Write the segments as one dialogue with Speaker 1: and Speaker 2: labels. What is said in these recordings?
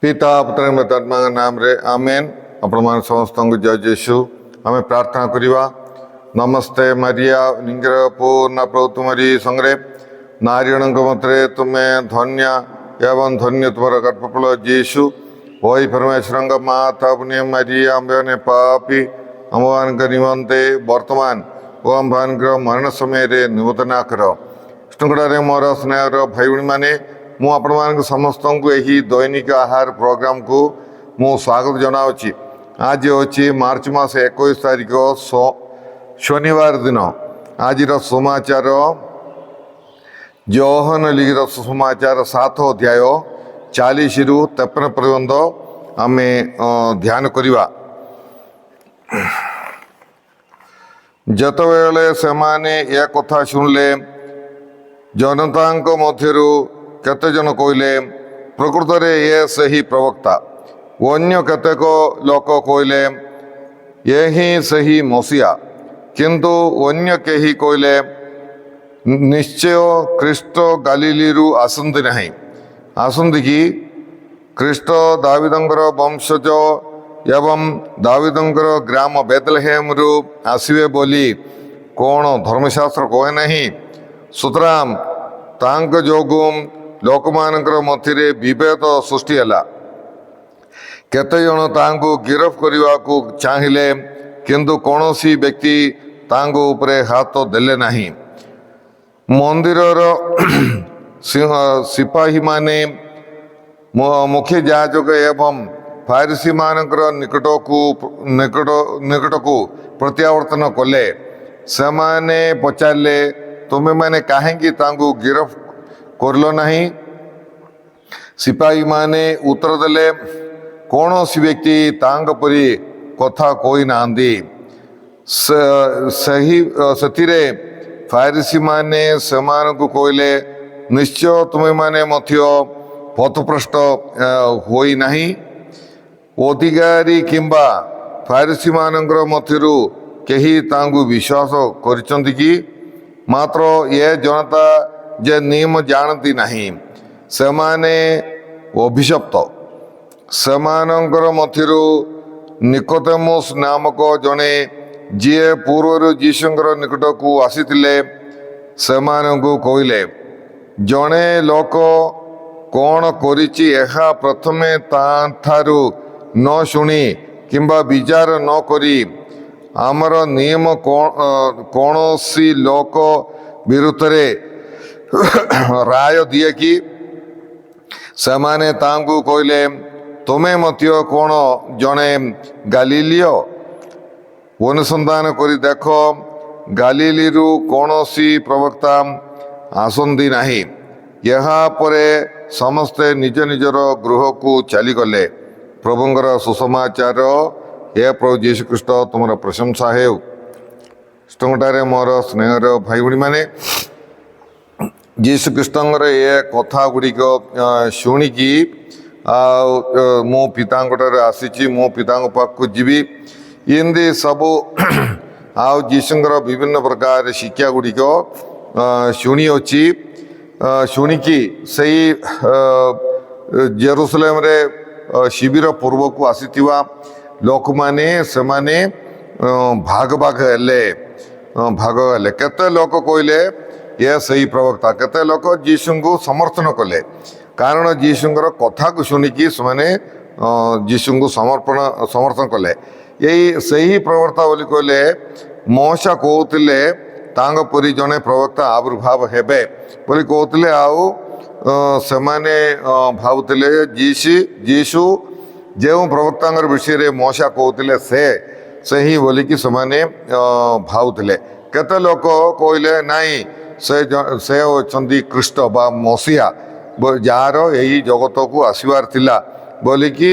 Speaker 1: पिता पुत्र आत्मा नाम रे आमेन। आपण समस्त जय जेसु आम प्रार्थना करवा। नमस्ते मरिया निंगर पूर्ण प्रभु तुमरी संगे नारीण मते तुम्हें धन्य एवं धन्य तुम गर्भफल जेसु वही परमेश्वर माता पुण्य मरिया अम्बे पापी अम्बान निमंते वर्तमान ओ अम्बान मरण समय निमंत्रणा कर कृष्णगढ़ मोर स्नेहर भाई भाई मैंने मु आपण समस्त को यही दैनिक आहार प्रोग्राम को मु स्वागत जनावि। आज हूँ मार्च मास 21 तारीख शनिवार दिन। आज समाचार योहन लिखित समाचार 7 अध्याय 40 रु 53 पर्यंत आम ध्यान करवा। जतबेले से माने यह कथा शुणिले जनता मध्यरु केते जन कहले प्रकृत रे ये सही प्रवक्ता। अन्य केतेक लोक कहले ये ही सही मसीहा, किंतु अन्य केही कहले निश्चय ख्रीष्ट गालीलु आसंती नहीं। आसंती कि ख्रीष्ट दाविदंकर वंशज एवं दाविदंकर ग्राम बेतलेहेम रु आसवे बोली कौन धर्मशास्त्र कहे नहीं। सुतराम तांक जोगुम लोकमानकर मध्य विभेद सृष्टि है। केते जन तांको गिरफ करने को चाहिए किंतु कौनसी व्यक्ति तांको उपरे हाथ देले नहीं। मंदिरर सिपाही माने मुख्य याजक एवं फारिसी मानकर निकट को प्रत्यावर्तन कले। से माने पचारे तुम्हें मैंने कहीं तांको गिरफ करल नहीं। सिपाही माने उत्तर देले कौन सी व्यक्ति तांग परी कथा कोई ना सही फारिसी माने सेमान को कहले निश्चय तुम्हें माने मध्य पथभ्रष्ट होई नहीं। अधिकारी किंबा फारिसी मानकर मध्यरु केही तांगु विश्वास करिसंती कि मात्र ये जनता जे नियम जानती नहीं सेमाने अभिशप्त। सेमानंकर मध्यरु निकोदेमुस नामक जने जीए पूर्व जीशुंकर निकट को आसीथिले सेमानंकु कहले जने लोक कौन करिछि एहा प्रथमे तांठारु न शुणी किंबा विचार न करी आमर नियम कौनसी लोक विरुद्ध रे राय दिए कि सेमाने तांकु कहले तुम्हें मध्य कौन जने गालीलियो अनुसंधान करी देख गालीलु कौनसी प्रवक्ता आसंती नहीं। यहाँ परे समस्ते निज निजर गृह को चलीगले। प्रभुंकर सुसमाचार हे प्रभु जीशु ख्रीष्ट तुम प्रशंसा हे। कृष्णगढ़ मोर स्नेहर भाई भाई मैंने जीशु ख्रीष्टर ये कथा गुड़िक शुणिकी मो पिता आसी मो पिता पाक जीवी इमती सबू आउ जीशुंकर विभिन्न प्रकार शिक्षा गुड़िक शुणी अच्छी शुणिकी से जेरूसलेम रे शिविर पूर्व को आसीथिवा लोक माने से माने भाग भाग हेले केते लोक कहले ये सही प्रवक्ता, केते लोक जीशु को समर्थन कले। कारण जीशुंकर कथा को शुणिकी से जीशु को समर्थन कले। यही सही प्रवक्ता बोली कहले मोशा कहते तांग परी जने प्रवक्ता आविर्भाव हेबे बोली कहते आउ से माने भावुले जीशु जो प्रवक्ता विषय रे मोशा कहते से ही बोलिकी से भावुले। केते लोक कहले नाई से होचंदी ख्रीष्ट बा मसीहा जार यही जगत को आसबार थिला बोलिकी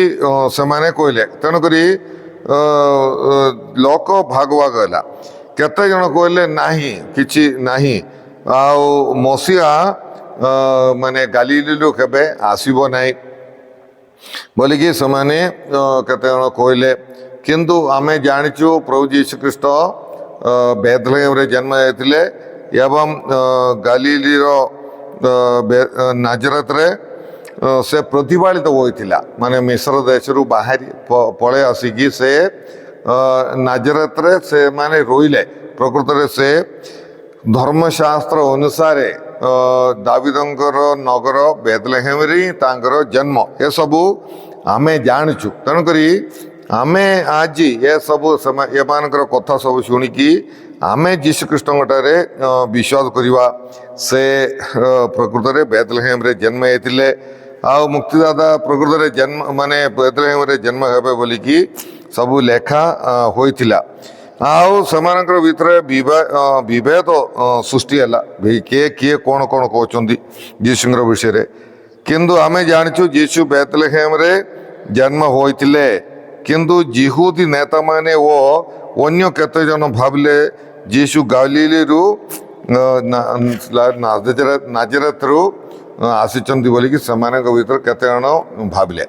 Speaker 1: से कहले। तेणुकरी लोक भाग भाग है। केते जन कहले नाही किछि नाही आउ मसीहा माने गालीलु केबे आसीबो नाही बोलिकी से केते जन कहले। किंतु आमे जानिचु प्रभु जीशु ख्रीष्ट बेथलेहेम रे जन्म होइथिले एवं गालीलीर नाजरत रे ସେ ପ୍ରତିପାଳିତ ହୋଇଥିଲା ମାନେ ମିଶ୍ର ଦେଶରୁ ବାହାରି ପଳେଇ ଆସିକି ସେ ନାଜରେତରେ ସେମାନେ ରହିଲେ। ପ୍ରକୃତରେ ସେ ଧର୍ମଶାସ୍ତ୍ର ଅନୁସାରେ ଦାବିଦଙ୍କର ନଗର ବେଥଲେହେମରେ ହିଁ ତାଙ୍କର ଜନ୍ମ ଏସବୁ ଆମେ ଜାଣିଛୁ। ତେଣୁକରି ଆମେ ଆଜି ଏସବୁ ଏମାନଙ୍କର କଥା ସବୁ ଶୁଣିକି ଆମେ ଯୀଶୁଖ୍ରୀଷ୍ଟଙ୍କଠାରେ ବିଶ୍ୱାସ କରିବା। ସେ ପ୍ରକୃତରେ ବେଥଲେହେମରେ ଜନ୍ମ ହେଇଥିଲେ ଆଉ ମୁକ୍ତିଦାତା ପ୍ରକୃତରେ ଜନ୍ମ ମାନେ ବେଥଲେହେମରେ ଜନ୍ମ ହେବେ ବୋଲିକି ସବୁ ଲେଖା ହୋଇଥିଲା। ଆଉ ସେମାନଙ୍କର ଭିତରେ ବିଭେଦ ସୃଷ୍ଟି ହେଲା, କିଏ କ'ଣ କହୁଛନ୍ତି ଯୀଶୁଙ୍କର ବିଷୟରେ। କିନ୍ତୁ ଆମେ ଜାଣିଛୁ ଯୀଶୁ ବେଥଲେହେମରେ ଜନ୍ମ ହୋଇଥିଲେ। କିନ୍ତୁ ଯିହୁଦୀ ନେତାମାନେ ଓ ଅନ୍ୟ କେତେଜଣ ଭାବିଲେ ଯୀଶୁ ଗାଲିଲରୁ ନାଜରେଥରୁ ଆସିଛନ୍ତି ବୋଲିକି ସେମାନଙ୍କ ଭିତରେ କେତେଜଣ ଭାବିଲେ।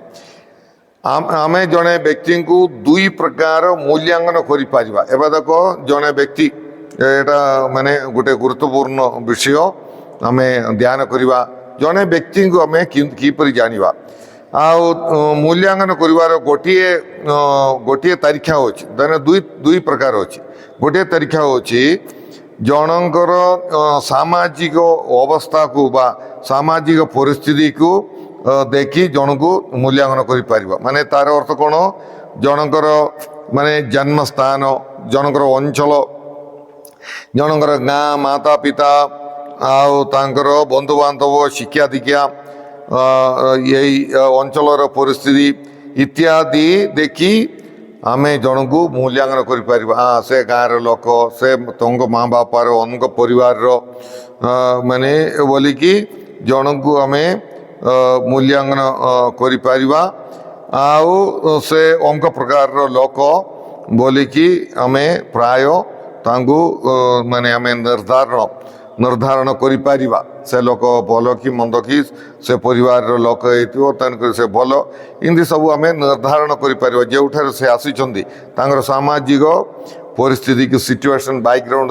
Speaker 1: ଆମେ ଜଣେ ବ୍ୟକ୍ତିଙ୍କୁ ଦୁଇ ପ୍ରକାର ମୂଲ୍ୟାଙ୍କନ କରିପାରିବା। ଏବେ ଦେଖ ଜଣେ ବ୍ୟକ୍ତି, ଏଇଟା ମାନେ ଗୋଟେ ଗୁରୁତ୍ୱପୂର୍ଣ୍ଣ ବିଷୟ ଆମେ ଧ୍ୟାନ କରିବା। ଜଣେ ବ୍ୟକ୍ତିଙ୍କୁ ଆମେ କିପରି ଜାଣିବା ଆଉ ମୂଲ୍ୟାଙ୍କନ କରିବାର ଗୋଟିଏ ତାରିଖ ଅଛି, ଦୁଇ ପ୍ରକାର ଅଛି। ଗୋଟିଏ ତାରିଖ ହେଉଛି ଜଣଙ୍କର ସାମାଜିକ ଅବସ୍ଥାକୁ ବା ସାମାଜିକ ପରିସ୍ଥିତିକୁ ଦେଖି ଜଣକୁ ମୂଲ୍ୟାଙ୍କନ କରିପାରିବ। ମାନେ ତାର ଅର୍ଥ କ'ଣ, ଜଣଙ୍କର ମାନେ ଜନ୍ମସ୍ଥାନ, ଜଣଙ୍କର ଅଞ୍ଚଳ, ଜଣଙ୍କର ଗାଁ, ମାତା ପିତା ଆଉ ତାଙ୍କର ବନ୍ଧୁବାନ୍ଧବ, ଶିକ୍ଷା ଦୀକ୍ଷା, ଏଇ ଅଞ୍ଚଳର ପରିସ୍ଥିତି ଇତ୍ୟାଦି ଦେଖି ଆମେ ଜଣକୁ ମୂଲ୍ୟାଙ୍କନ କରିପାରିବା। ସେ ଗାଁର ଲୋକ, ସେ ତଙ୍କ ମା ବାପାର ଅନେକ ପରିବାରର ମାନେ ବୋଲିକି ଜଣକୁ ଆମେ ମୂଲ୍ୟାଙ୍କନ କରିପାରିବା। ଆଉ ସେ ଅନେକ ପ୍ରକାରର ଲୋକ ବୋଲିକି ଆମେ ପ୍ରାୟ ତାଙ୍କୁ ମାନେ ଆମେ ନିର୍ଦ୍ଧାରଣ କରିପାରିବା। ସେ ଲୋକ ଭଲ କି ମନ୍ଦ କି ସେ ପରିବାରର ଲୋକ ହେଇଥିବ, ତେଣୁକରି ସେ ଭଲ, ଏମିତି ସବୁ ଆମେ ନିର୍ଦ୍ଧାରଣ କରିପାରିବା। ଯେଉଁଠାରେ ସେ ଆସିଛନ୍ତି ତାଙ୍କର ସାମାଜିକ ପରିସ୍ଥିତିକୁ, ସିଚୁଏସନ୍, ବ୍ୟାକଗ୍ରାଉଣ୍ଡ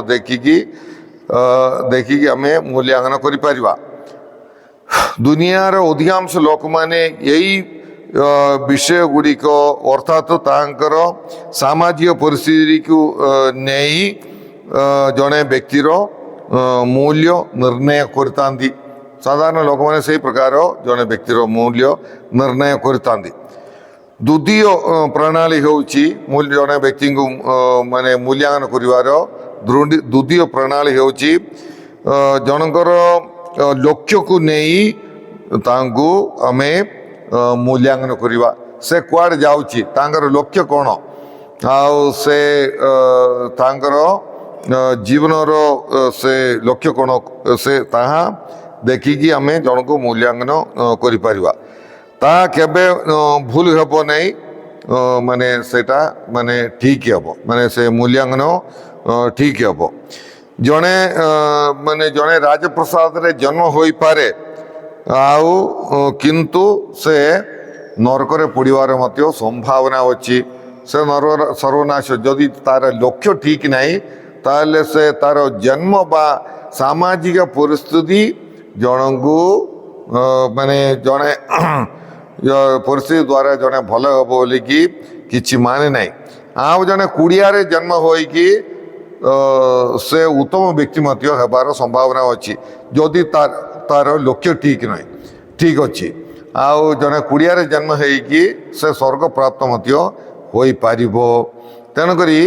Speaker 1: ଦେଖିକି ଆମେ ମୂଲ୍ୟାଙ୍କନ କରିପାରିବା। ଦୁନିଆର ଅଧିକାଂଶ ଲୋକମାନେ ଏଇ ବିଷୟ ଗୁଡ଼ିକ ଅର୍ଥାତ୍ ତାଙ୍କର ସାମାଜିକ ପରିସ୍ଥିତିକୁ ନେଇ ଜଣେ ବ୍ୟକ୍ତିର ମୂଲ୍ୟ ନିର୍ଣ୍ଣୟ କରିଥାନ୍ତି। ସାଧାରଣ ଲୋକମାନେ ସେହି ପ୍ରକାର ଜଣେ ବ୍ୟକ୍ତିର ମୂଲ୍ୟ ନିର୍ଣ୍ଣୟ କରିଥାନ୍ତି। ଦ୍ୱିତୀୟ ପ୍ରଣାଳୀ ହେଉଛି ଜଣେ ବ୍ୟକ୍ତିଙ୍କୁ ମାନେ ମୂଲ୍ୟାଙ୍କନ କରିବାର ଦ୍ୱିତୀୟ ପ୍ରଣାଳୀ ହେଉଛି ଜଣଙ୍କର ଲକ୍ଷ୍ୟକୁ ନେଇ ତାଙ୍କୁ ଆମେ ମୂଲ୍ୟାଙ୍କନ କରିବା। ସେ କୁଆଡ଼େ ଯାଉଛି, ତାଙ୍କର ଲକ୍ଷ୍ୟ କ'ଣ, ଆଉ ସେ ତାଙ୍କର ଜୀବନର ସେ ଲକ୍ଷ୍ୟ କ'ଣ, ସେ ତାହା ଦେଖିକି ଆମେ ଜଣକୁ ମୂଲ୍ୟାଙ୍କନ କରିପାରିବା। ତାହା କେବେ ଭୁଲ ହେବ ନାହିଁ, ମାନେ ସେଇଟା ମାନେ ଠିକ୍ ହେବ, ମାନେ ସେ ମୂଲ୍ୟାଙ୍କନ ଠିକ୍ ହେବ। ଜଣେ ରାଜପ୍ରସାଦରେ ଜନ୍ମ ହୋଇପାରେ ଆଉ କିନ୍ତୁ ସେ ନରକରେ ପଡ଼ିବାର ମଧ୍ୟ ସମ୍ଭାବନା ଅଛି। ସେ ସର୍ବନାଶ, ଯଦି ତାର ଲକ୍ଷ୍ୟ ଠିକ୍ ନାହିଁ ତାହେଲେ ସେ ତାର ଜନ୍ମ ବା ସାମାଜିକ ପରିସ୍ଥିତି ଜଣଙ୍କୁ ମାନେ ଜଣେ ପରିସ୍ଥିତି ଦ୍ୱାରା ଜଣେ ଭଲ ହେବ ବୋଲିକି କିଛି ମାନେ ନାହିଁ। ଆଉ ଜଣେ କୁଡ଼ିଆରେ ଜନ୍ମ ହୋଇକି ସେ ଉତ୍ତମ ବ୍ୟକ୍ତି ମଧ୍ୟ ହେବାର ସମ୍ଭାବନା ଅଛି, ଯଦି ତାର ଲକ୍ଷ୍ୟ ଠିକ୍ ଅଛି। ଆଉ ଜଣେ କୁଡ଼ିଆରେ ଜନ୍ମ ହେଇକି ସେ ସ୍ୱର୍ଗ ପ୍ରାପ୍ତ ମଧ୍ୟ ହୋଇପାରିବ। ତେଣୁକରି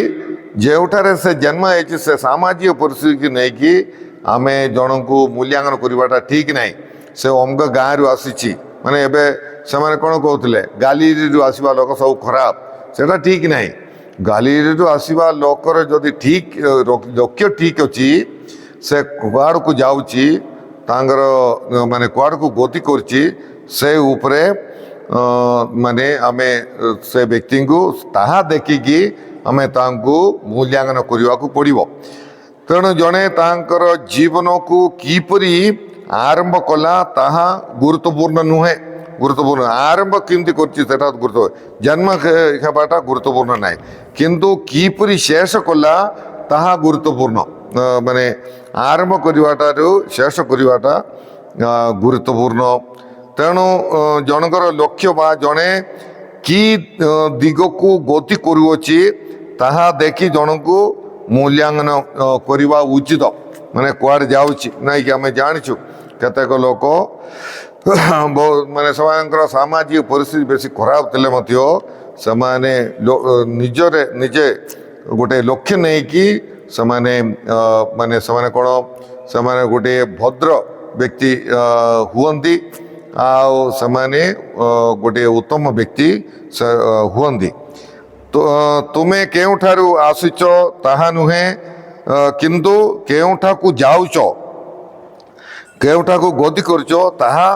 Speaker 1: ଯେଉଁଠାରେ ସେ ଜନ୍ମ ହେଇଛି ସେ ସାମାଜିକ ପରିସ୍ଥିତିକୁ ନେଇକି ଆମେ ଜଣଙ୍କୁ ମୂଲ୍ୟାଙ୍କନ କରିବାଟା ଠିକ୍ ନାହିଁ। ସେ ଅମୁକ ଗାଁରୁ ଆସିଛି, ମାନେ ଏବେ ସେମାନେ କ'ଣ କହୁଥିଲେ, ଗାଲିଲରୁ ଆସିବା ଲୋକ ସବୁ ଖରାପ, ସେଇଟା ଠିକ୍ ନାହିଁ। ଗାଲିଲରୁ ଆସିବା ଲୋକର ଯଦି ଲକ୍ଷ୍ୟ ଠିକ୍ ଅଛି, ସେ କୁଆଡ଼କୁ ଯାଉଛି, ତାଙ୍କର ମାନେ କୁଆଡ଼କୁ ଗତି କରୁଛି, ସେ ଉପରେ ମାନେ ଆମେ ସେ ବ୍ୟକ୍ତିଙ୍କୁ ତାହା ଦେଖିକି ଆମେ ତାଙ୍କୁ ମୂଲ୍ୟାଙ୍କନ କରିବାକୁ ପଡ଼ିବ। ତେଣୁ ଜଣେ ତାଙ୍କର ଜୀବନକୁ କିପରି ଆରମ୍ଭ କଲା ତାହା ଗୁରୁତ୍ୱପୂର୍ଣ୍ଣ ନୁହେଁ। ଗୁରୁତ୍ୱପୂର୍ଣ୍ଣ ଆରମ୍ଭ କେମିତି କରୁଛି ସେଟା ଗୁରୁତ୍ୱ, ଜନ୍ମ ହେବାଟା ଗୁରୁତ୍ୱପୂର୍ଣ୍ଣ ନାହିଁ, କିନ୍ତୁ କିପରି ଶେଷ କଲା ତାହା ଗୁରୁତ୍ୱପୂର୍ଣ୍ଣ। ମାନେ ଆରମ୍ଭ କରିବାଠାରୁ ଶେଷ କରିବାଟା ଗୁରୁତ୍ୱପୂର୍ଣ୍ଣ। ତେଣୁ ଜଣଙ୍କର ଲକ୍ଷ୍ୟ ବା ଜଣେ କି ଦିଗକୁ ଗତି କରୁଅଛି ତାହା ଦେଖି ଜଣକୁ ମୂଲ୍ୟାଙ୍କନ କରିବା ଉଚିତ। ମାନେ କୁଆଡ଼େ ଯାଉଛି ନାଇଁକି ଆମେ ଜାଣିଛୁ କେତେକ ଲୋକ ମାନେ ସେମାନଙ୍କର ସାମାଜିକ ପରିସ୍ଥିତି ବେଶୀ ଖରାପ ଥିଲେ ମଧ୍ୟ ସେମାନେ ନିଜେ ଗୋଟେ ଲକ୍ଷ୍ୟ ନେଇକି ସେମାନେ ମାନେ ସେମାନେ କ'ଣ ସେମାନେ ଗୋଟେ ଭଦ୍ର ବ୍ୟକ୍ତି ହୁଅନ୍ତି ଆଉ ସେମାନେ ଗୋଟିଏ ଉତ୍ତମ ବ୍ୟକ୍ତି ହୁଅନ୍ତି। ତୁମେ କେଉଁଠାରୁ ଆସିଛ ତାହା ନୁହେଁ କିନ୍ତୁ କେଉଁଠାକୁ ଯାଉଛ କେଉଁଠାକୁ ଗତି କରୁଛ ତାହା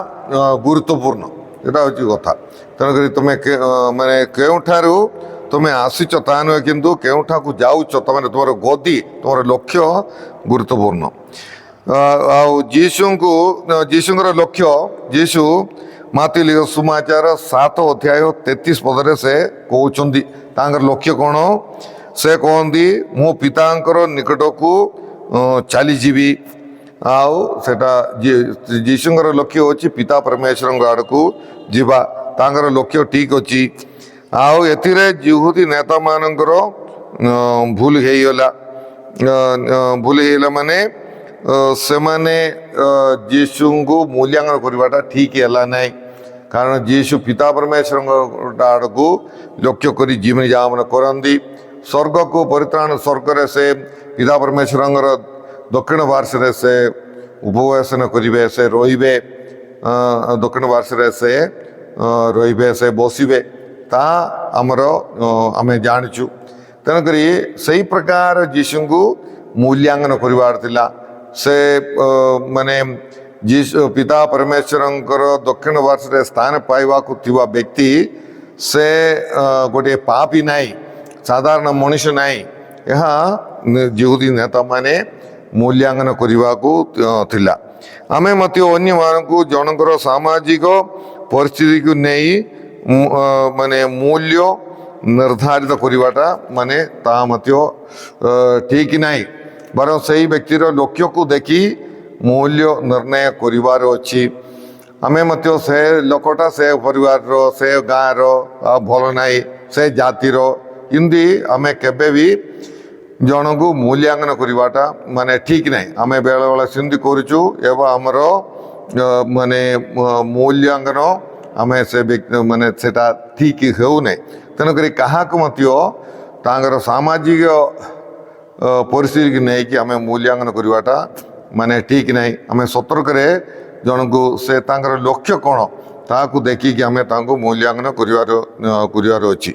Speaker 1: ଗୁରୁତ୍ୱପୂର୍ଣ୍ଣ। ଏଇଟା ହେଉଛି କଥା। ତେଣୁକରି ତୁମେ ମାନେ କେଉଁଠାରୁ ତୁମେ ଆସିଛ ତାହା ନୁହେଁ କିନ୍ତୁ କେଉଁଠାକୁ ଯାଉଛ ତାମାନେ ତୁମର ଗତି ତୁମର ଲକ୍ଷ୍ୟ ଗୁରୁତ୍ୱପୂର୍ଣ୍ଣ। ଆଉ ଯୀଶୁଙ୍କର ଲକ୍ଷ୍ୟ ଯୀଶୁ ମାର୍କୋ ସୁସମାଚାର 7:33 ସେ କହୁଛନ୍ତି ତାଙ୍କର ଲକ୍ଷ୍ୟ କ'ଣ? ସେ କହନ୍ତି ମୁଁ ପିତାଙ୍କର ନିକଟକୁ ଚାଲିଯିବି। ଆଉ ସେଟା ଯୀଶୁଙ୍କର ଲକ୍ଷ୍ୟ ଅଛି ପିତା ପରମେଶ୍ୱରଙ୍କ ଆଡ଼କୁ ଯିବା। ତାଙ୍କର ଲକ୍ଷ୍ୟ ଠିକ୍ ଅଛି। ଆଉ ଏଥିରେ ଯିହୁଦୀ ନେତାମାନଙ୍କର ଭୁଲ ହେଇଗଲା ମାନେ ସେମାନେ ଯୀଶୁଙ୍କୁ ମୂଲ୍ୟାଙ୍କନ କରିବାଟା ଠିକ୍ ହେଲା ନାହିଁ। କାରଣ ଯୀଶୁ ପିତା ପରମେଶ୍ୱରଙ୍କ ଆଡ଼କୁ ଲକ୍ଷ୍ୟ କରି ଜୀବନ ଯାପନ କରନ୍ତି। ସ୍ୱର୍ଗକୁ ପରିତ୍ରାଣ ସ୍ୱର୍ଗରେ ସେ ପିତା ପରମେଶ୍ୱରଙ୍କର ଦକ୍ଷିଣ ପାର୍ଶ୍ୱରେ ସେ ଉପବେଶନ କରିବେ, ସେ ରହିବେ, ଦକ୍ଷିଣ ପାର୍ଶ୍ୱରେ ସେ ରହିବେ, ସେ ବସିବେ। ତାହା ଆମେ ଜାଣିଛୁ। ତେଣୁକରି ସେଇ ପ୍ରକାର ଯୀଶୁଙ୍କୁ ମୂଲ୍ୟାଙ୍କନ କରିବାର ଥିଲା। ସେ ମାନେ ଯୀଶୁ ପିତା ପରମେଶ୍ୱରଙ୍କର ଦକ୍ଷିଣ ପାର୍ଶ୍ୱରେ ସ୍ଥାନ ପାଇବାକୁ ଥିବା ବ୍ୟକ୍ତି ସେ ଗୋଟିଏ ପାପୀ ନାହିଁ, ସାଧାରଣ ମଣିଷ ନାହିଁ। ଏହା ଯିହୁଦୀ ନେତାମାନେ ମୂଲ୍ୟାଙ୍କନ କରିବାକୁ ଥିଲା। ଆମେ ମଧ୍ୟ ଅନ୍ୟମାନଙ୍କୁ ଜଣଙ୍କର ସାମାଜିକ ପରିସ୍ଥିତିକୁ ନେଇ ମାନେ ମୂଲ୍ୟ ନିର୍ଦ୍ଧାରିତ କରିବାଟା ମାନେ ତାହା ମଧ୍ୟ ଠିକ୍ ନାହିଁ। ବରଂ ସେହି ବ୍ୟକ୍ତିର ଲକ୍ଷ୍ୟକୁ ଦେଖି ମୂଲ୍ୟ ନିର୍ଣ୍ଣୟ କରିବାର ଅଛି। ଆମେ ମଧ୍ୟ ସେ ଲୋକଟା ସେ ପରିବାରର, ସେ ଗାଁର ଭଲ ନାହିଁ, ସେ ଜାତିର, କିନ୍ତୁ ଆମେ କେବେ ବି ଜଣଙ୍କୁ ମୂଲ୍ୟାଙ୍କନ କରିବାଟା ମାନେ ଠିକ୍ ନାହିଁ। ଆମେ ବେଳେବେଳେ ସେମିତି କରୁଛୁ ଏବଂ ଆମର ମାନେ ମୂଲ୍ୟାଙ୍କନ ଆମେ ସେ ମାନେ ସେଟା ଠିକ୍ ହେଉନାହିଁ। ତେଣୁକରି କାହାକୁ ମଧ୍ୟ ତାଙ୍କର ସାମାଜିକ ପରିସ୍ଥିତିକି ନେଇକି ଆମେ ମୂଲ୍ୟାଙ୍କନ କରିବାଟା ମାନେ ଠିକ୍ ନାହିଁ। ଆମେ ସତର୍କରେ ଜଣଙ୍କୁ ସେ ତାଙ୍କର ଲକ୍ଷ୍ୟ କ'ଣ ତାହାକୁ ଦେଖିକି ଆମେ ତାଙ୍କୁ ମୂଲ୍ୟାଙ୍କନ କରିବାର ଅଛି।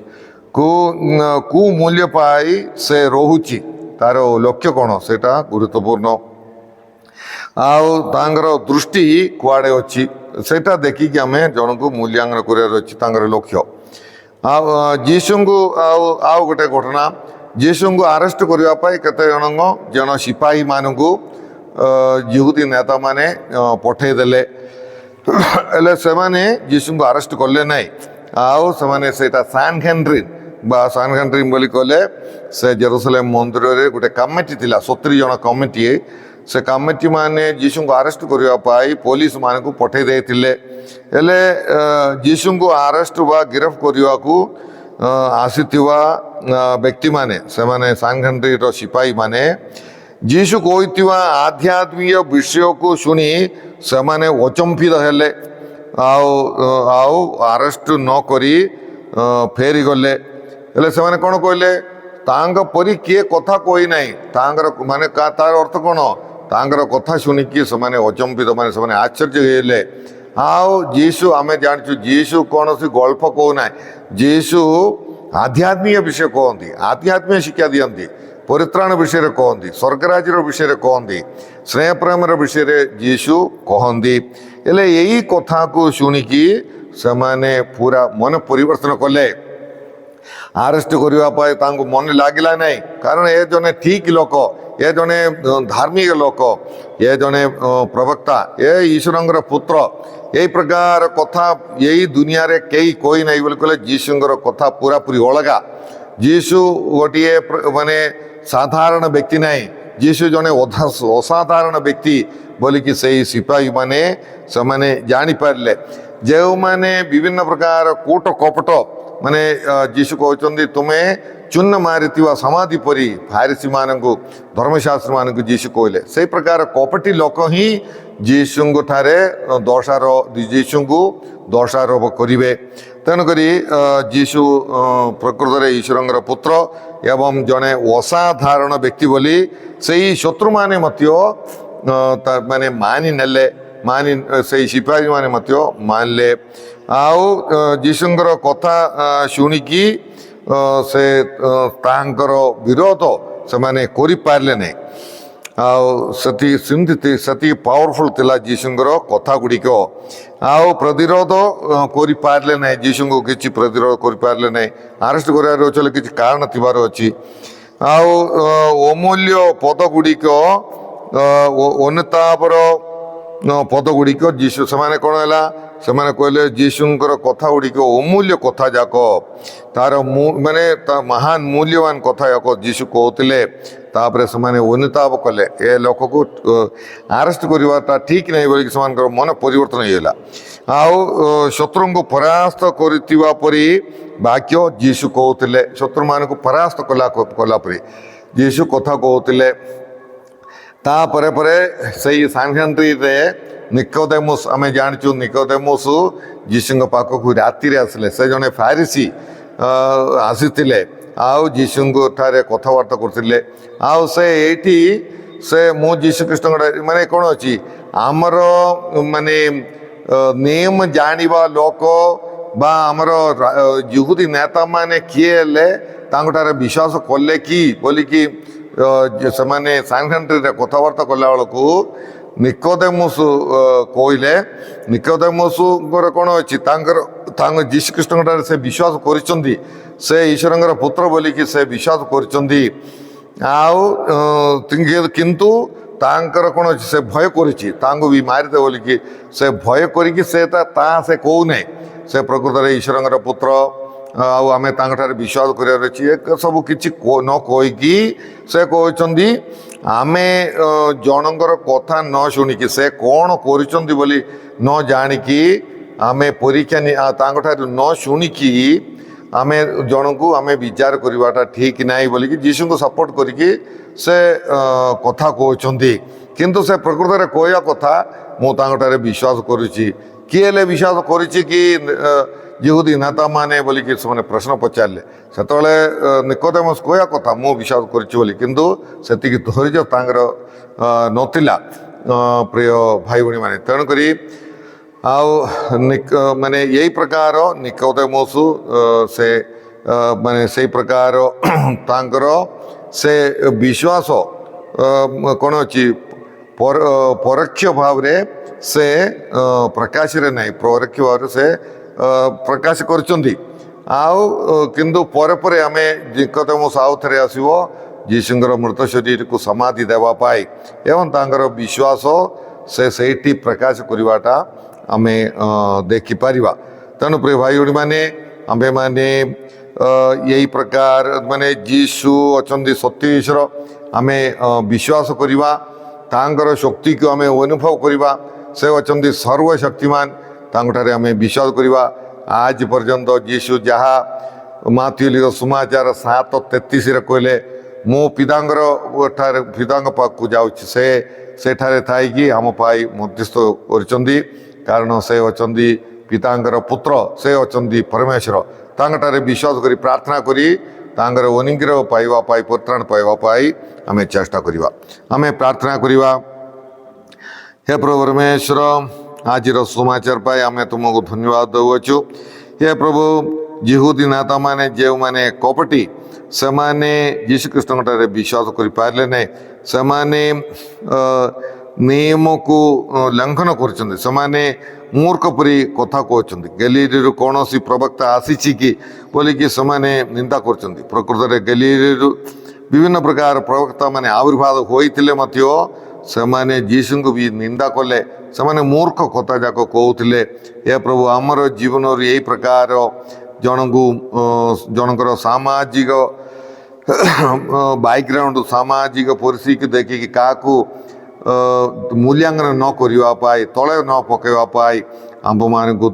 Speaker 1: କେଉଁ ମୂଲ୍ୟ ପାଇ ସେ ରହୁଛି, ତାର ଲକ୍ଷ୍ୟ କ'ଣ ସେଇଟା ଗୁରୁତ୍ୱପୂର୍ଣ୍ଣ। ଆଉ ତାଙ୍କର ଦୃଷ୍ଟି କୁଆଡ଼େ ଅଛି ସେଇଟା ଦେଖିକି ଆମେ ଜଣଙ୍କୁ ମୂଲ୍ୟାଙ୍କନ କରିବାର ଅଛି, ତାଙ୍କର ଲକ୍ଷ୍ୟ। ଆଉ ଯୀଶୁଙ୍କୁ ଆଉ ଗୋଟେ ଘଟଣା, ଯୀଶୁଙ୍କୁ ଆରେଷ୍ଟ କରିବା ପାଇଁ କେତେ ଜଣ ସିପାହୀମାନଙ୍କୁ ଯିହୁଦୀ ନେତାମାନେ ପଠାଇଦେଲେ। ହେଲେ ସେମାନେ ଯୀଶୁଙ୍କୁ ଆରେଷ୍ଟ କଲେ ନାହିଁ। ଆଉ ସେମାନେ ସେଇଟା ସାନହେଡ୍ରିନ୍ ବୋଲି କହିଲେ। ସେ ଜେରୁସାଲେମ ମନ୍ଦିରରେ ଗୋଟେ କମିଟି ଥିଲା, 70 ଜଣ କମିଟି। ସେ କମିଟି ମାନେ ଯୀଶୁଙ୍କୁ ଆରେଷ୍ଟ କରିବା ପାଇଁ ପୋଲିସ ମାନଙ୍କୁ ପଠାଇ ଦେଇଥିଲେ। ହେଲେ ଯୀଶୁଙ୍କୁ ଆରେଷ୍ଟ ବା ଗିରଫ କରିବାକୁ ଆସିଥିବା ବ୍ୟକ୍ତିମାନେ, ସେମାନେ ସାନହେଡ୍ରିନ୍ର ସିପାହୀମାନେ ଯୀଶୁ କହିଥିବା ଆଧ୍ୟାତ୍ମିକ ବିଷୟକୁ ଶୁଣି ସେମାନେ ଅଚମ୍ବିତ ହେଲେ। ଆଉ ଆରେଷ୍ଟ ନ କରି ଫେରିଗଲେ। ହେଲେ ସେମାନେ କ'ଣ କହିଲେ? ତାଙ୍କ ପରି କିଏ କଥା କହିନାହିଁ। ତାଙ୍କର ମାନେ ତାର ଅର୍ଥ କ'ଣ? ତାଙ୍କର କଥା ଶୁଣିକି ସେମାନେ ଅଚମ୍ବିତ, ମାନେ ସେମାନେ ଆଶ୍ଚର୍ଯ୍ୟ ହେଇଗଲେ। ଆଉ ଯୀଶୁ ଆମେ ଜାଣିଛୁ ଯୀଶୁ କୌଣସି ଗଳ୍ପ କହୁନାହିଁ। ଯୀଶୁ ଆଧ୍ୟାତ୍ମିକ ବିଷୟ କହନ୍ତି, ଆଧ୍ୟାତ୍ମିକ ଶିକ୍ଷା ଦିଅନ୍ତି, ପରିତ୍ରାଣ ବିଷୟରେ କହନ୍ତି, ସ୍ୱର୍ଗରାଜ୍ୟର ବିଷୟରେ କହନ୍ତି, ସ୍ନେହ ପ୍ରେମର ବିଷୟରେ ଯୀଶୁ କହନ୍ତି। ହେଲେ ଏଇ କଥାକୁ ଶୁଣିକି ସେମାନେ ପୁରା ମନ ପରିବର୍ତ୍ତନ କଲେ। ଆରେଷ୍ଟ କରିବା ପାଇଁ ତାଙ୍କୁ ମନେ ଲାଗିଲା ନାହିଁ। କାରଣ ଏ ଜଣେ ଠିକ୍ ଲୋକ, ଏ ଜଣେ ଧାର୍ମିକ ଲୋକ, ଏ ଜଣେ ପ୍ରବକ୍ତା, ଏ ଈଶ୍ୱରଙ୍କର ପୁତ୍ର, ଏଇ ପ୍ରକାର କଥା ଏଇ ଦୁନିଆରେ କେହି କହି ନାହିଁ ବୋଲି କହିଲେ ଯୀଶୁଙ୍କର କଥା ପୁରାପୁରି ଅଲଗା। ଯୀଶୁ ଗୋଟିଏ ମାନେ ସାଧାରଣ ବ୍ୟକ୍ତି ନାହିଁ, ଯୀଶୁ ଜଣେ ଅସାଧାରଣ ବ୍ୟକ୍ତି ବୋଲିକି ସେଇ ସିପାହୀମାନେ ସେମାନେ ଜାଣିପାରିଲେ। ଯେଉଁମାନେ ବିଭିନ୍ନ ପ୍ରକାର କୂଟ କପଟ ମାନେ ଯୀଶୁ କହୁଛନ୍ତି ତୁମେ ଚୂନ ମାରିଥିବା ସମାଧି ପରି ଫାରିସୀମାନଙ୍କୁ ଧର୍ମଶାସ୍ତ୍ରମାନଙ୍କୁ ଯୀଶୁ କହିଲେ। ସେଇ ପ୍ରକାର କପଟି ଲୋକ ହିଁ ଯୀଶୁଙ୍କ ଠାରେ ଯୀଶୁଙ୍କୁ ଦୋଷାରୋପ କରିବେ। ତେଣୁକରି ଯୀଶୁ ପ୍ରକୃତରେ ଈଶ୍ୱରଙ୍କର ପୁତ୍ର ଏବଂ ଜଣେ ଅସାଧାରଣ ବ୍ୟକ୍ତି ବୋଲି ସେଇ ଶତ୍ରୁମାନେ ମଧ୍ୟ ମାନେ ମାନି ନେଲେ, ସେଇ ସିପାହୀମାନେ ମଧ୍ୟ ମାନିଲେ। ଆଉ ଯୀଶୁଙ୍କର କଥା ଶୁଣିକି ସେ ତାଙ୍କର ବିରୋଧ ସେମାନେ କରିପାରିଲେ ନାହିଁ। ଆଉ ସେତିକି ପାୱାରଫୁଲ୍ ଥିଲା ଯୀଶୁଙ୍କର କଥା ଗୁଡ଼ିକ। ଆଉ ପ୍ରତିରୋଧ କରିପାରିଲେ ନାହିଁ, ଯୀଶୁଙ୍କୁ କିଛି ପ୍ରତିରୋଧ କରିପାରିଲେ ନାହିଁ। ଆରେଷ୍ଟ କରିବାର ଅଛି ହେଲେ କିଛି କାରଣ ଥିବାର ଅଛି। ଆଉ ଅମୂଲ୍ୟ ପଦ ଗୁଡ଼ିକ, ଅନୁତାପର ପଦ ଗୁଡ଼ିକ ଯୀଶୁ ସେମାନେ କ'ଣ ହେଲା, ସେମାନେ କହିଲେ ଯୀଶୁଙ୍କର କଥା ଗୁଡ଼ିକ ଅମୂଲ୍ୟ କଥା ଯାକ, ତାର ମାନେ ତା ମହାନ ମୂଲ୍ୟବାନ କଥା ଯାକ ଯୀଶୁ କହୁଥିଲେ। ତାପରେ ସେମାନେ ଅନୁତାପ କଲେ ଏ ଲୋକକୁ ଆରେଷ୍ଟ କରିବାଟା ଠିକ୍ ନାହିଁ ବୋଲିକି ସେମାନଙ୍କର ମନ ପରିବର୍ତ୍ତନ ହେଇଗଲା। ଆଉ ଶତ୍ରୁଙ୍କୁ ପରାସ୍ତ କରିଥିବା ପରି ବାକ୍ୟ ଯୀଶୁ କହୁଥିଲେ। ଶତ୍ରୁମାନଙ୍କୁ ପରାସ୍ତ କଲା ପରି ଯୀଶୁ କଥା କହୁଥିଲେ। ତାପରେ ପରେ ସେଇ ସାଂଘାତିରେ ନିକୋଦେମୁସ୍, ଆମେ ଜାଣିଛୁ ନିକୋଦେମୁସ୍ ଯୀଶୁଙ୍କ ପାଖକୁ ରାତିରେ ଆସିଲେ। ସେ ଜଣେ ଫାରିସି ଆସିଥିଲେ ଆଉ ଯୀଶୁଙ୍କ ଠାରେ କଥାବାର୍ତ୍ତା କରୁଥିଲେ। ଆଉ ସେ ଏଇଠି ମୁଁ ଯୀଶୁ ଖ୍ରୀଷ୍ଟଙ୍କ ମାନେ କ'ଣ ଅଛି, ଆମର ମାନେ ନିୟମ ଜାଣିବା ଲୋକ ବା ଆମର ଯୁହୁଦୀ ନେତାମାନେ କିଏ ହେଲେ ତାଙ୍କଠାରେ ବିଶ୍ୱାସ କଲେ କି ବୋଲିକି ସେମାନେ ସାଂଘାତିରେ କଥାବାର୍ତ୍ତା କଲା ବେଳକୁ ନିକୋଦେମୁସ୍ କହିଲେ, ନିକୋଦେମୁସ୍ଙ୍କର କ'ଣ ଅଛି, ତାଙ୍କ ଯୀଶୁ ଖ୍ରୀଷ୍ଟଙ୍କଠାରେ ସେ ବିଶ୍ୱାସ କରିଛନ୍ତି, ସେ ଈଶ୍ୱରଙ୍କର ପୁତ୍ର ବୋଲିକି ସେ ବିଶ୍ୱାସ କରିଛନ୍ତି। ଆଉ କିନ୍ତୁ ତାଙ୍କର କ'ଣ ଅଛି, ସେ ଭୟ କରିଛି ତାଙ୍କୁ ବି ମାରିଦେ ବୋଲିକି ସେ ଭୟ କରିକି ସେ କହୁନାହିଁ ସେ ପ୍ରକୃତରେ ଈଶ୍ୱରଙ୍କର ପୁତ୍ର ଆଉ ଆମେ ତାଙ୍କଠାରେ ବିଶ୍ୱାସ କରିବାର ଅଛି ସବୁ କିଛି ନ କହିକି ସେ କହୁଛନ୍ତି ଆମେ ଜଣଙ୍କର କଥା ନ ଶୁଣିକି ସେ କ'ଣ କରୁଛନ୍ତି ବୋଲି ନ ଜାଣିକି ଆମେ ପରୀକ୍ଷା ତାଙ୍କଠାରୁ ନ ଶୁଣିକି ଆମେ ଜଣଙ୍କୁ ଆମେ ବିଚାର କରିବାଟା ଠିକ୍ ନାହିଁ ବୋଲିକି ଯୀଶୁଙ୍କୁ ସପୋର୍ଟ କରିକି ସେ କଥା କହୁଛନ୍ତି। କିନ୍ତୁ ସେ ପ୍ରକୃତରେ କହିବା କଥା ମୁଁ ତାଙ୍କଠାରେ ବିଶ୍ୱାସ କରୁଛି। କିଏ ହେଲେ ବିଶ୍ୱାସ କରିଛି କି ଯୁହୁଦୀ ନେତାମାନେ ବୋଲିକି ସେମାନେ ପ୍ରଶ୍ନ ପଚାରିଲେ। ସେତେବେଳେ ନିକୋଦେମସ୍ କହିବା କଥା ମୁଁ ବିଶ୍ୱାସ କରିଛି ବୋଲି, କିନ୍ତୁ ସେତିକି ଧୈର୍ଯ୍ୟ ତାଙ୍କର ନଥିଲା ପ୍ରିୟ ଭାଇ ଭଉଣୀମାନେ। ତେଣୁକରି ଆଉ ମାନେ ଏଇ ପ୍ରକାର ନିକୋଦେମସ୍ ସେ ମାନେ ସେଇ ପ୍ରକାର ତାଙ୍କର ସେ ବିଶ୍ୱାସ କ'ଣ ଅଛି ପରୋକ୍ଷ ଭାବରେ ସେ ପ୍ରକାଶରେ ନାହିଁ, ପରୋକ୍ଷ ଭାବରେ ସେ ପ୍ରକାଶ କରିଛନ୍ତି। ଆଉ କିନ୍ତୁ ପରେ ପରେ ଆମେ ନିକୋଦେମସ୍ ଆଉ ଥରେ ଆସିବ ଯୀଶୁଙ୍କର ମୃତ ଶରୀରକୁ ସମାଧି ଦେବା ପାଇଁ ଏବଂ ତାଙ୍କର ବିଶ୍ୱାସ ସେ ସେଇଠି ପ୍ରକାଶ କରିବାଟା ଆମେ ଦେଖିପାରିବା। ତେଣୁ ପ୍ରିୟ ଭାଇ ଭଉଣୀମାନେ ଆମ୍ଭେମାନେ ଏଇ ପ୍ରକାର ମାନେ ଯୀଶୁ ଅଛନ୍ତି ସତ୍ୟ ଈଶ୍ୱର, ଆମେ ବିଶ୍ୱାସ କରିବା, ତାଙ୍କର ଶକ୍ତିକୁ ଆମେ ଅନୁଭବ କରିବା। ସେ ଅଛନ୍ତି ସର୍ବଶକ୍ତିମାନ, ତାଙ୍କଠାରେ ଆମେ ବିଶ୍ୱାସ କରିବା। ଆଜି ପର୍ଯ୍ୟନ୍ତ ଯୀଶୁ ଯାହା ମାଥିଉଲିର ସୁମାଚାର 7:33 କହିଲେ, ମୁଁ ପିତାଙ୍କ ପାଖକୁ ଯାଉଛି, ସେଠାରେ ଥାଇକି ଆମ ପାଇଁ ମଧ୍ୟସ୍ଥ କରିଛନ୍ତି, କାରଣ ସେ ଅଛନ୍ତି ପିତାଙ୍କର ପୁତ୍ର, ସେ ଅଛନ୍ତି ପରମେଶ୍ୱର। ତାଙ୍କଠାରେ ବିଶ୍ୱାସ କରି ପ୍ରାର୍ଥନା କରି ତାଙ୍କର ଅନୁଗ୍ରହ ପାଇବା ପାଇଁ, ପରିତ୍ରାଣ ପାଇବା ପାଇଁ ଆମେ ଚେଷ୍ଟା କରିବା। ଆମେ ପ୍ରାର୍ଥନା କରିବା। ହେ ପ୍ରଭୁ ପରମେଶ୍ୱର, ଆଜିର ସମାଚାର ପାଇଁ ଆମେ ତୁମକୁ ଧନ୍ୟବାଦ ଦେଉଅଛୁ। ହେ ପ୍ରଭୁ, ଯୁହୁଦୀ ନେତାମାନେ ଯେଉଁମାନେ କପଟି, ସେମାନେ ଯୀଶୁଖ୍ରୀଷ୍ଟଙ୍କଠାରେ ବିଶ୍ୱାସ କରିପାରିଲେ ନାହିଁ। ସେମାନେ ନିୟମକୁ ଲଙ୍ଘନ କରୁଛନ୍ତି, ସେମାନେ ମୂର୍ଖ ପରି କଥା କହୁଛନ୍ତି। ଗଲିଲିରୁ କୌଣସି ପ୍ରବକ୍ତା ଆସିଛି କି ବୋଲିକି ସେମାନେ ନିନ୍ଦା କରୁଛନ୍ତି। ପ୍ରକୃତରେ ଗଲିଲିରୁ ବିଭିନ୍ନ ପ୍ରକାର ପ୍ରବକ୍ତା ମାନେ ଆବିର୍ଭାବ ହୋଇଥିଲେ ମଧ୍ୟ ସେମାନେ ଯୀଶୁଙ୍କୁ ବି ନିନ୍ଦା କଲେ। ସେମାନେ ମୂର୍ଖ କଥା ଯାକ କହୁଥିଲେ। ଏ ପ୍ରଭୁ, ଆମର ଜୀବନରୁ ଏଇ ପ୍ରକାର ଜଣଙ୍କର ସାମାଜିକ ବ୍ୟାକଗ୍ରାଉଣ୍ଡ, ସାମାଜିକ ପରିସ୍ଥିତି ଦେଖିକି କାହାକୁ ମୂଲ୍ୟାଙ୍କନ ନ କରିବା ପାଇଁ, ତଳେ ନ ପକାଇବା ପାଇଁ ଆମ୍ଭମାନଙ୍କୁ